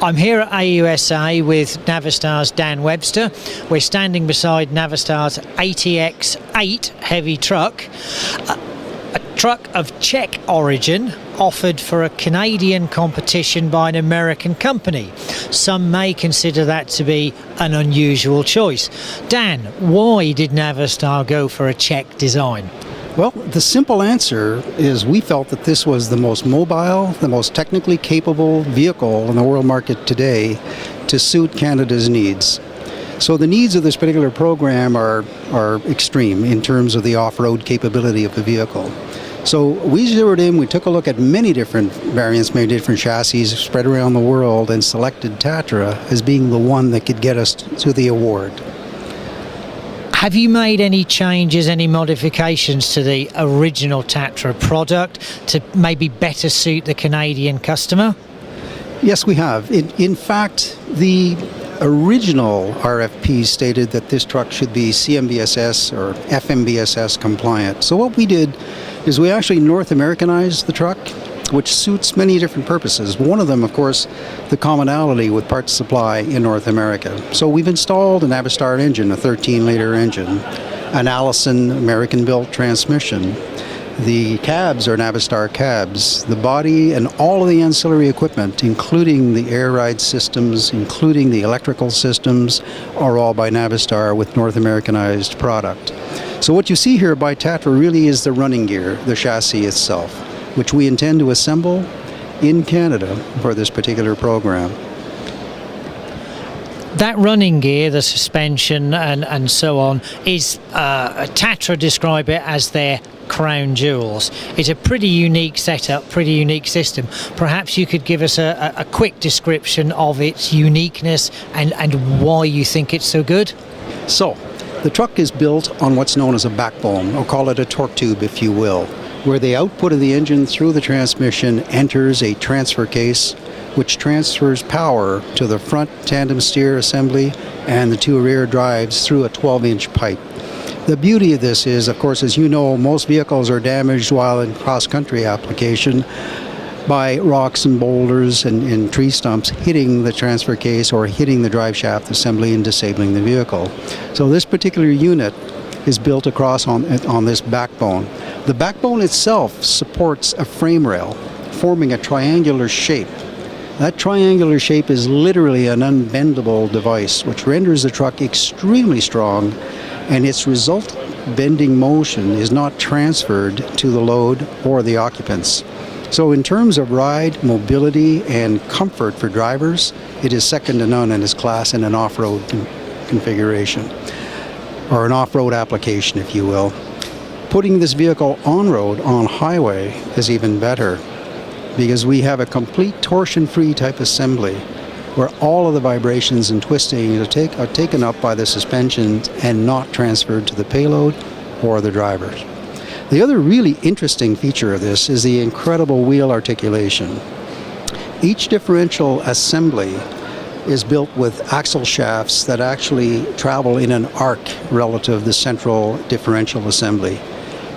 I'm here at AUSA with Navistar's Dan Webster. We're standing beside Navistar's ATX8 Heavy Truck, a truck of Czech origin offered for a Canadian competition by an American company. Some may consider that to be an unusual choice. Dan, why did Navistar go for a Czech design? Well, the simple answer is we felt that this was the most mobile, the most technically capable vehicle in the world market today to suit Canada's needs. So the needs of this particular program are extreme in terms of the off-road capability of the vehicle. So we zeroed in, we took a look at many different variants, many different chassis spread around the world, and selected Tatra as being the one that could get us to the award. Have you made any changes, any modifications to the original Tatra product to maybe better suit the Canadian customer? Yes, we have. In fact, the original RFP stated that this truck should be CMVSS or FMVSS compliant. So what we did is we actually North Americanized the truck, which suits many different purposes. One of them, of course, the commonality with parts supply in North America. So we've installed a Navistar engine, a 13-liter engine, an Allison American-built transmission. The cabs are Navistar cabs. The body and all of the ancillary equipment, including the air ride systems, including the electrical systems, are all by Navistar with North Americanized product. So what you see here by Tatra really is the running gear, the chassis itself, which we intend to assemble in Canada for this particular program. That running gear, the suspension and so on, is Tatra describe it as their crown jewels. It's a pretty unique setup, pretty unique system. Perhaps you could give us a quick description of its uniqueness and why you think it's so good? So, the truck is built on what's known as a backbone, or call it a torque tube if you will, where the output of the engine through the transmission enters a transfer case which transfers power to the front tandem steer assembly and the two rear drives through a 12-inch pipe. The beauty of this is, of course, as you know, most vehicles are damaged while in cross-country application by rocks and boulders and tree stumps hitting the transfer case or hitting the drive shaft assembly and disabling the vehicle. So this particular unit is built across on this backbone. The backbone itself supports a frame rail forming a triangular shape. That triangular shape is literally an unbendable device which renders the truck extremely strong, and its result bending motion is not transferred to the load or the occupants. So in terms of ride, mobility, and comfort for drivers, it is second to none in its class in an off-road configuration, or an off-road application, if you will. Putting this vehicle on-road, on highway, is even better, because we have a complete torsion-free type assembly where all of the vibrations and twisting are taken up by the suspension and not transferred to the payload or the drivers. The other really interesting feature of this is the incredible wheel articulation. Each differential assembly is built with axle shafts that actually travel in an arc relative to the central differential assembly.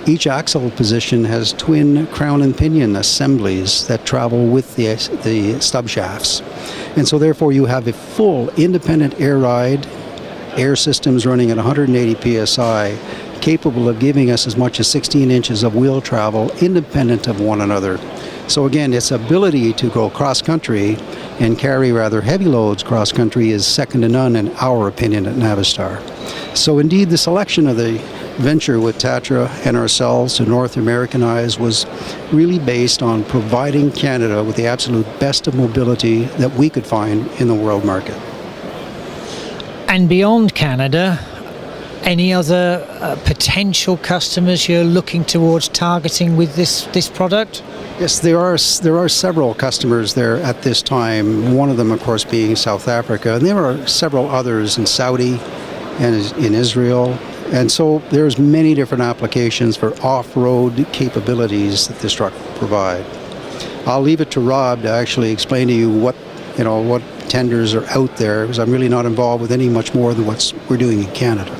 Each axle position has twin crown and pinion assemblies that travel with the stub shafts. And so therefore you have a full independent air ride, air systems running at 180 psi, capable of giving us as much as 16 inches of wheel travel independent of one another. So again, its ability to go cross-country and carry rather heavy loads cross-country is second to none in our opinion at Navistar. So indeed, the selection of the venture with Tatra and ourselves to North Americanize was really based on providing Canada with the absolute best of mobility that we could find in the world market. And beyond Canada, any other potential customers you're looking towards targeting with this product? Yes, there are several customers there at this time. One of them, of course, being South Africa, and there are several others in Saudi and in Israel. And so there's many different applications for off-road capabilities that this truck provide. I'll leave it to Rob to actually explain to you what tenders are out there, because I'm really not involved with any much more than what we're doing in Canada.